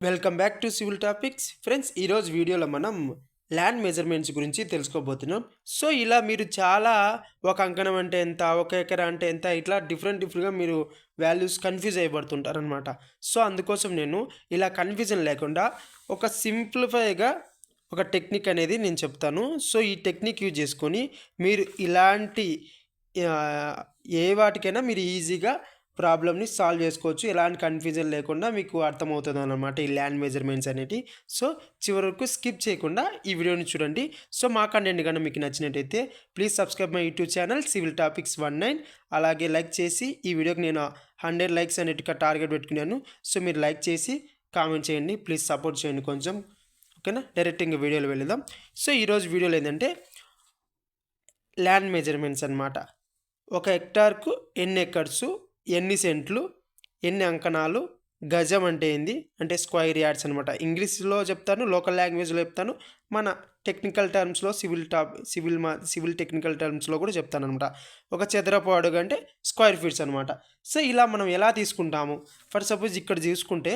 Welcome back to civil topics friends. ఈరోజు వీడియోలో మనం ల్యాండ్ మెజర్మెంట్స్ గురించి తెలుసుకోబోతున్నాం. సో ఇలా మీరు చాలా ఒక అంకణం అంటే ఎంత, ఒక ఎకరా అంటే ఎంత, ఇట్లా డిఫరెంట్గా మీరు వాల్యూస్ కన్ఫ్యూజ్ అయిపడుతుంటారనమాట. సో అందుకోసం నేను ఇలా కన్ఫ్యూజన్ లేకుండా ఒక సింప్లిఫైగా ఒక టెక్నిక్ అనేది నేను చెప్తాను. సో ఈ టెక్నిక్ యూజ్ చేసుకొని మీరు ఇలాంటి ఏ వాటికైనా మీరు ఈజీగా ప్రాబ్లమ్ని సాల్వ్ చేసుకోవచ్చు. ఎలాంటి కన్ఫ్యూజన్ లేకుండా మీకు అర్థమవుతుంది అన్నమాట ఈ ల్యాండ్ మెజర్మెంట్స్ అనేవి. సో చివరి వరకు స్కిప్ చేయకుండా ఈ వీడియోని చూడండి. సో మా కంటెంట్ కన్నా మీకు నచ్చినట్టయితే please subscribe my YouTube channel civil topics 19. అలాగే లైక్ చేసి ఈ వీడియోకి నేను 100 లైక్స్ అనేట్టుగా టార్గెట్ పెట్టుకున్నాను. సో మీరు లైక్ చేసి కామెంట్ చేయండి, ప్లీజ్ సపోర్ట్ చేయండి కొంచెం. ఓకేనా, డైరెక్ట్ ఇంకా వీడియోలో వెళ్దాం. సో ఈరోజు వీడియోలో ఏంటంటే ల్యాండ్ మెజర్మెంట్స్ అనమాట. ఒక హెక్టార్కు ఎన్ని ఎకర్సు, ఎన్ని సెంట్లు, ఎన్ని అంకణాలు, గజం అంటే ఏంది అంటే స్క్వైర్ యార్డ్స్ అనమాట. ఇంగ్లీష్లో చెప్తాను, లోకల్ లాంగ్వేజ్లో చెప్తాను, మన టెక్నికల్ టర్మ్స్లో సివిల్ టెక్నికల్ టర్మ్స్లో కూడా చెప్తాను అనమాట. ఒక చదరపు అడుగు అంటే స్క్వైర్ ఫీట్స్ అనమాట. సో ఇలా మనం ఎలా తీసుకుంటాము, ఫర్ సపోజ్ ఇక్కడ చూసుకుంటే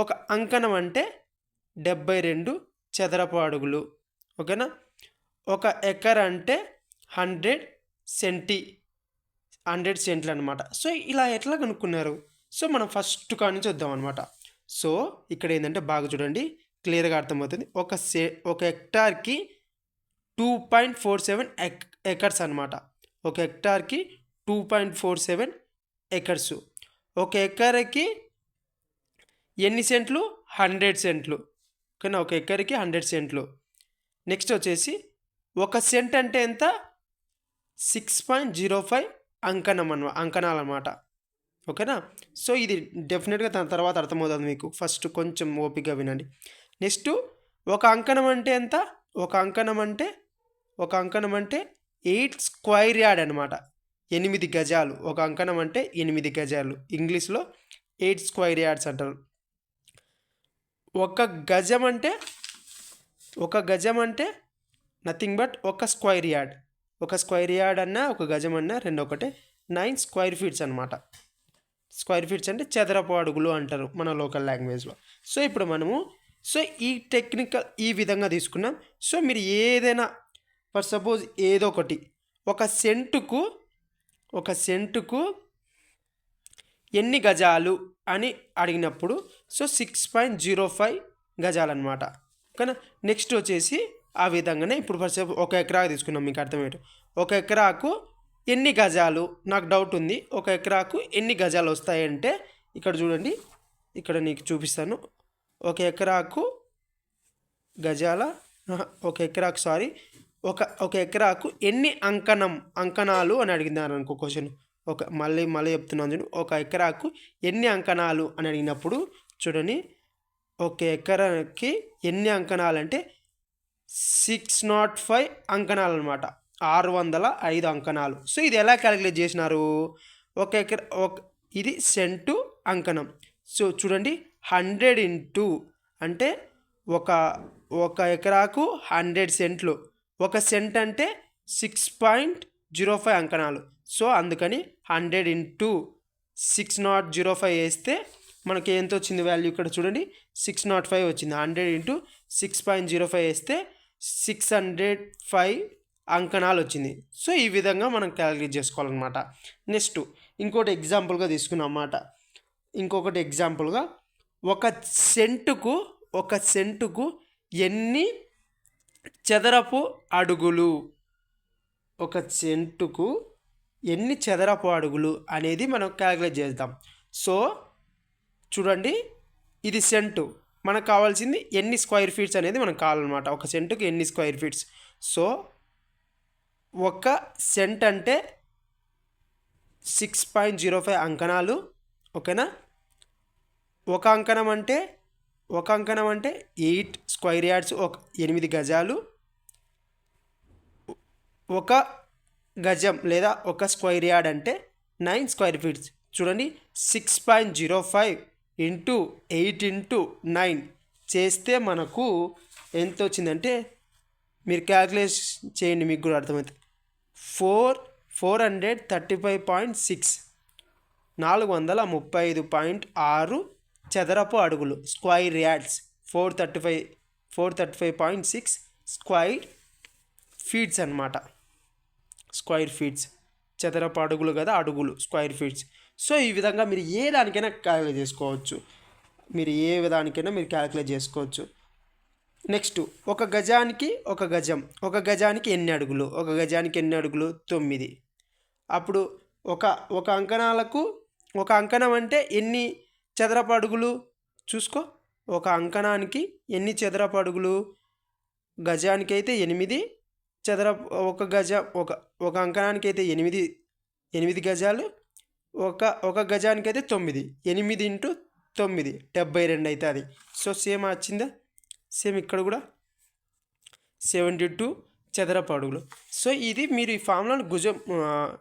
ఒక అంకణం అంటే 72 చదరపు అడుగులు. ఓకేనా, ఒక ఎకర్ అంటే 100 సెంట్లు అనమాట. సో ఇలా ఎట్లా కనుక్కున్నారు? సో మనం ఫస్ట్ కాడ నుంచి వద్దాం అనమాట. సో ఇక్కడ ఏంటంటే బాగా చూడండి, క్లియర్గా అర్థమవుతుంది. ఒక హెక్టార్కి 2.47 ఎకర్స్ అనమాట. ఒక హెక్టార్కి 2.47 ఎకర్స్. ఒక ఎకర్కి ఎన్ని సెంట్లు? 100 సెంట్లు. ఓకేనా, ఒక ఎకర్కి 100 సెంట్లు. నెక్స్ట్ వచ్చేసి ఒక సెంట్ అంటే ఎంత? 6.05 అంకణాలు అనమాట. ఓకేనా, సో ఇది డెఫినెట్గా దాని తర్వాత అర్థమవుతుంది మీకు. ఫస్ట్ కొంచెం ఓపికగా వినండి. నెక్స్ట్ ఒక అంకణం అంటే ఎంత? ఒక అంకణం అంటే 8 స్క్వైర్ యార్డ్ అనమాట. 8 గజాలు. ఒక అంకణం అంటే 8 గజాలు. ఇంగ్లీష్లో 8 స్క్వైర్ యార్డ్స్ అంటారు. ఒక గజం అంటే నథింగ్ బట్ ఒక స్క్వైర్ యార్డ్. ఒక స్క్వైర్ యార్డ్ అన్నా ఒక గజం అన్నా రెండు ఒకటే. 9 స్క్వైర్ ఫీట్స్ అనమాట. స్క్వైర్ ఫీట్స్ అంటే చదరపు అడుగులు అంటారు మన లోకల్ లాంగ్వేజ్లో. సో ఇప్పుడు మనము ఈ టెక్నికల్ ఈ విధంగా తీసుకున్నాం. సో మీరు ఏదైనా ఫర్ సపోజ్ ఏదో ఒకటి ఒక సెంటుకు ఎన్ని గజాలు అని అడిగినప్పుడు 6.05 గజాలు అనమాట. ఓకేనా, నెక్స్ట్ వచ్చేసి ఆ విధంగానే ఇప్పుడు ఫర్ సపోజ్ ఒక ఎకరాకు తీసుకున్నాం, మీకు అర్థమయ్యేది. ఒక ఎకరాకు ఎన్ని గజాలు, నాకు డౌట్ ఉంది. ఒక ఎకరాకు ఎన్ని గజాలు వస్తాయంటే ఇక్కడ చూడండి, ఇక్కడ నీకు చూపిస్తాను. ఒక ఎకరాకు ఎన్ని అంకణాలు అని అడిగినారు అనుకో క్వశ్చన్. మళ్ళీ చెప్తున్నాను చూడండి. ఒక ఎకరాకు ఎన్ని అంకణాలు అని అడిగినప్పుడు చూడండి, ఒక ఎకరాకి ఎన్ని అంకణాలు అంటే 605 అంకణాలు అనమాట. 605 అంకణాలు. సో ఇది ఎలా క్యాలిక్యులేట్ చేసినారు? ఇది సెంటు అంకణం. సో చూడండి, 100 ఇంటూ అంటే ఒక ఎకరాకు 100 సెంట్లు. ఒక సెంట్ అంటే 6.05 అంకణాలు. సో అందుకని 100 ఇంటూ 605 వేస్తే మనకి ఎంత వచ్చింది వాల్యూ? ఇక్కడ చూడండి, 605 వచ్చింది. 100 ఇంటూ 6.05 వేస్తే 605 అంకణాలు వచ్చింది. సో ఈ విధంగా మనం క్యాలిక్యులేట్ చేసుకోవాలన్నమాట. నెక్స్ట్ ఇంకొకటి ఎగ్జాంపుల్గా తీసుకున్నాం అన్నమాట. ఒక సెంటుకు ఎన్ని చదరపు అడుగులు? ఒక సెంటుకు ఎన్ని చదరపు అడుగులు అనేది మనం క్యాలిక్యులేట్ చేద్దాం. సో చూడండి, ఇది సెంటు. మనకు కావాల్సింది ఎన్ని స్క్వైర్ ఫీట్స్ అనేది మనకు కావాలన్నమాట. ఒక సెంటుకి ఎన్ని స్క్వైర్ ఫీట్స్? సో ఒక సెంట్ అంటే 6.05 అంకణాలు. ఓకేనా, ఒక అంకణం అంటే 8 స్క్వైర్ యార్డ్స్, 8 గజాలు. ఒక గజం లేదా ఒక స్క్వైర్ యార్డ్ అంటే 9 స్క్వైర్ ఫీట్స్. చూడండి, 6.05 ఇంటూ 8 ఇంటూ 9 చేస్తే మనకు ఎంత వచ్చిందంటే, మీరు క్యాల్కులేట్ చేయండి, మీకు కూడా అర్థమవుతుంది. 435.6 435.6 చదరపు అడుగులు స్క్వైర్ యార్డ్స్ 435.6 స్క్వైర్ ఫీట్స్ అన్నమాట. స్క్వైర్ ఫీట్స్ చదరపు అడుగులు కదా, అడుగులు స్క్వైర్ ఫీట్స్. సో ఈ విధంగా మీరు ఏ దానికైనా క్యాలిక్యులేట్ చేసుకోవచ్చు. నెక్స్ట్ ఒక గజానికి ఎన్ని అడుగులు, 9. అప్పుడు ఒక అంకణాలకు ఒక అంకణం అంటే ఎన్ని చదరపు అడుగులు చూసుకో. ఒక అంకణానికి ఎన్ని చదరపు అడుగులు, గజానికి అయితే 8 చదరపు ఒక అంకణానికి అయితే 8 గజాలు, ఒక గజానికి అయితే 9. 8 ఇంటూ 9 72 అవుతుంది. సో సేమ్ వచ్చిందా, సేమ్ ఇక్కడ కూడా 72 చదరపు అడుగులు. సో ఇది మీరు ఈ ఫార్ములాను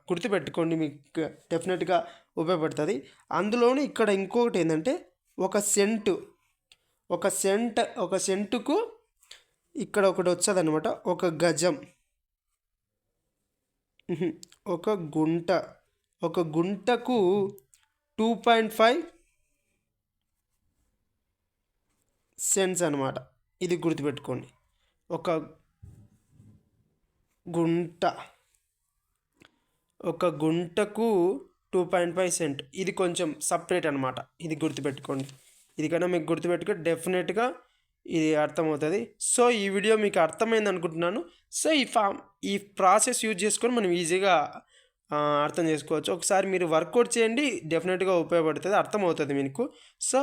గుర్తుపెట్టుకోండి, మీకు డెఫినెట్గా ఉపయోగపడుతుంది. అందులోనే ఇక్కడ ఇంకొకటి ఏంటంటే ఒక సెంటుకు ఇక్కడ ఒకటి వచ్చేది అనమాట. ఒక గజం, ఒక గుంటకు 2.5 సెంట్స్ అనమాట. ఇది గుర్తుపెట్టుకోండి. ఒక గుంటకు 2.5 సెంట్. ఇది కొంచెం సపరేట్ అనమాట, ఇది గుర్తుపెట్టుకోండి. ఇది కన్నా మీకు గుర్తుపెట్టుకుంటే డెఫినెట్గా ఇది అర్థమవుతుంది. సో ఈ వీడియో మీకు అర్థమైంది అనుకుంటున్నాను. సో ఈ ప్రాసెస్ యూజ్ చేసుకొని మనం ఈజీగా అర్థం చేసుకోవచ్చు. ఒకసారి మీరు వర్కౌట్ చేయండి, డెఫినెట్గా ఉపయోగపడుతుంది, అర్థమవుతుంది మీకు. సో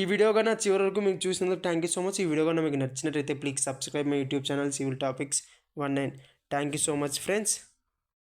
ఈ వీడియో కన్నా చివరి వరకు మీకు చూసినందుకు థ్యాంక్ యూ సో మచ్. ఈ వీడియో కన్నా మీకు నచ్చినట్టయితే please subscribe my YouTube channel civil topics 19. Thank you so much friends.